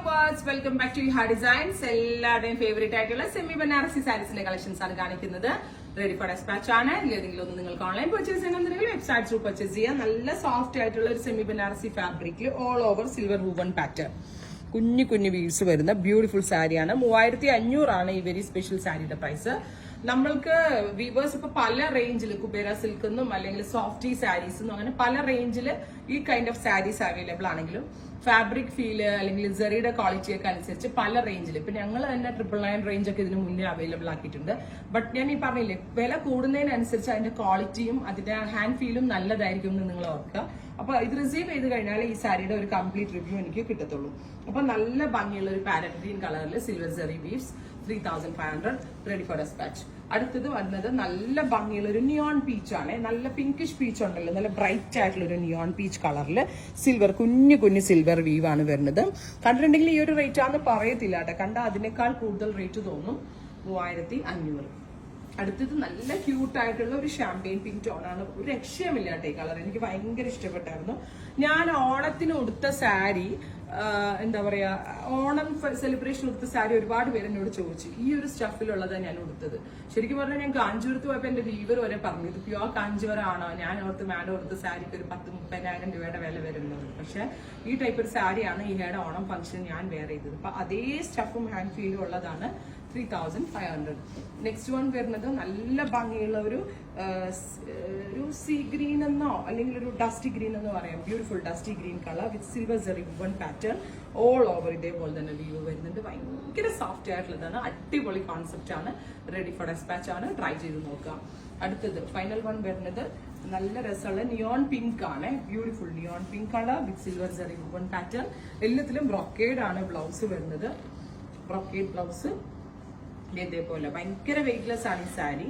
Viewers, welcome back to ഹാ designs. എല്ലാവരുടെയും favourite ആയിട്ടുള്ള സെമി ബനാറസി സാരീസിന്റെ കളക്ഷൻസ് ആണ് കാണിക്കുന്നത്. റെഡി ഫോർ ഡെസ്പാച്ച് ആണ്. ഏതെങ്കിലും ഒന്ന് നിങ്ങൾക്ക് ഓൺലൈൻ പർച്ചേസ് ചെയ്യണമെന്നുണ്ടെങ്കിൽ വെബ്സൈറ്റ് ത്രൂ പർച്ചേസ് ചെയ്യാം. നല്ല സോഫ്റ്റ് ആയിട്ടുള്ള ഒരു സെമി ബനാറസി ഫാബ്രിക്കിൽ all over silver woven pattern, കുഞ്ഞു കുഞ്ഞു വീവ്സ് വരുന്ന ബ്യൂട്ടിഫുൾ സാരിയാണ്. 3500 ആണ് ഈ വെരി സ്പെഷ്യൽ സാരിയുടെ പ്രൈസ്. നമ്മൾക്ക് വീവേഴ്സ് ഇപ്പൊ പല റേഞ്ചിൽ കുബേര സിൽക്ക് എന്നും അല്ലെങ്കിൽ സോഫ്റ്റി സാരീസ് എന്നും അങ്ങനെ പല റേഞ്ചിൽ ഈ കൈൻഡ് ഓഫ് സാരീസ് അവൈലബിൾ ആണെങ്കിലും ഫാബ്രിക് ഫീല് അല്ലെങ്കിൽ സെറിയുടെ ക്വാളിറ്റി ഒക്കെ അനുസരിച്ച് പല റേഞ്ചിൽ ഇപ്പൊ ഞങ്ങൾ തന്നെ 999 റേഞ്ച് ഒക്കെ ഇതിന് മുന്നേ അവൈലബിൾ ആക്കിയിട്ടുണ്ട്. ബട്ട് ഞാൻ ഈ പറഞ്ഞില്ലേ, വില കൂടുന്നതിനനുസരിച്ച് അതിന്റെ ക്വാളിറ്റിയും അതിന്റെ ഹാൻഡ് ഫീലും നല്ലതായിരിക്കും എന്ന് നിങ്ങൾ ഓർക്കുക. അപ്പൊ ഇത് റിസീവ് ചെയ്ത് കഴിഞ്ഞാൽ ഈ സാരിയുടെ ഒരു കംപ്ലീറ്റ് റിവ്യൂ എനിക്ക് കിട്ടത്തുള്ളൂ. അപ്പൊ നല്ല ഭംഗിയുള്ള ഒരു പാരറ്റ് ഗ്രീൻ കളറിൽ silver zari weaves 3500 ready for dispatch. അടുത്തത് വരുന്നത് നല്ല ഭംഗിയുള്ള ഒരു നിയോൺ പീച്ച് ആണ്. നല്ല പിങ്കിഷ് പീച്ച് ഉണ്ടല്ലോ, നല്ല ബ്രൈറ്റ് ആയിട്ടുള്ള ഒരു നിയോൺ പീച്ച് കളറിൽ സിൽവർ കുഞ്ഞു കുഞ്ഞു സിൽവർ വീവ് ആണ് വരുന്നത്. കണ്ടിട്ടുണ്ടെങ്കിൽ ഈ ഒരു റേറ്റ് ആണെന്ന് പറയത്തില്ല കേട്ടോ, കണ്ട അതിനേക്കാൾ കൂടുതൽ റേറ്റ് തോന്നും. 3500. അടുത്തത് നല്ല ക്യൂട്ട് ആയിട്ടുള്ള ഒരു ഷാമ്പെയിൻ പിങ്ക് ടോൺ ആണ്. ഒരു രക്ഷയുമില്ല കേട്ടോ ഈ കളർ, എനിക്ക് ഭയങ്കര ഇഷ്ടപ്പെട്ടായിരുന്നു. ഞാൻ ഓണത്തിന് ഉടുത്ത സാരി, എന്താ പറയാ, ഓണം സെലിബ്രേഷൻ ഉടുത്ത സാരി ഒരുപാട് പേര് എന്നോട് ചോദിച്ചു. ഈ ഒരു സ്റ്റഫിലുള്ളതാണ് ഞാൻ ഉടുത്തത്. ശരിക്കും പറഞ്ഞാൽ ഞാൻ കാഞ്ചീപുരത്ത് പോയപ്പോ എന്റെ വീവർ വരെ പറഞ്ഞു ഇത് പ്യുവർ കാഞ്ചീപുരം ആണോ. ഞാൻ ഓർത്ത് മാഡം കൊടുത്ത സാരിക്ക് ഒരു 10-30,000 രൂപയുടെ വില വരുന്നത്. പക്ഷെ ഈ ടൈപ്പ് ഒരു സാരിയാണ് ഈയുടെ ഓണം ഫംഗ്ഷൻ ഞാൻ വെയർ ചെയ്തത്. അപ്പൊ അതേ സ്റ്റഫും ഹാൻഡ് ഫീലും ഉള്ളതാണ് 3500. നെക്സ്റ്റ് വൺ വരുന്നത് നല്ല ഭംഗിയുള്ള ഒരു സീ ഗ്രീൻ എന്നോ അല്ലെങ്കിൽ ഒരു ഡസ്റ്റി ഗ്രീൻ എന്ന് പറയാം. Beautiful dusty green colour with silver zari woven pattern all over ഇതേപോലെ തന്നെ വ്യൂ വരുന്നുണ്ട്. ഭയങ്കര സോഫ്റ്റ് ആയിട്ടുള്ളതാണ്, അടിപൊളി കോൺസെപ്റ്റ് ആണ്. റെഡി ഫോർ ഡെസ്പാച്ച് ആണ്, ട്രൈ ചെയ്ത് നോക്കാം. അടുത്തത് ഫൈനൽ വൺ വരുന്നത് നല്ല രസമുള്ള നിയോൺ പിങ്ക് ആണ്. Beautiful neon pink colour with silver zari woven pattern. എല്ലാത്തിലും ബ്രൊക്കേഡ് ആണ് ബ്ലൗസ് വരുന്നത്. ബ്രൊക്കേഡ് ബ്ലൗസ് ഇതേപോലെ ഭയങ്കര വെയിറ്റ്ലെസ് ആണ് ഈ സാരി.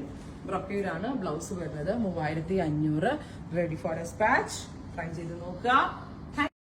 ബ്രൊക്കേഡ് ആണ് ബ്ലൗസ് വരുന്നത്. 3500 റെഡി ഫോർ ഡെസ്പാച്ച്. ട്രൈ ചെയ്ത് നോക്കുക.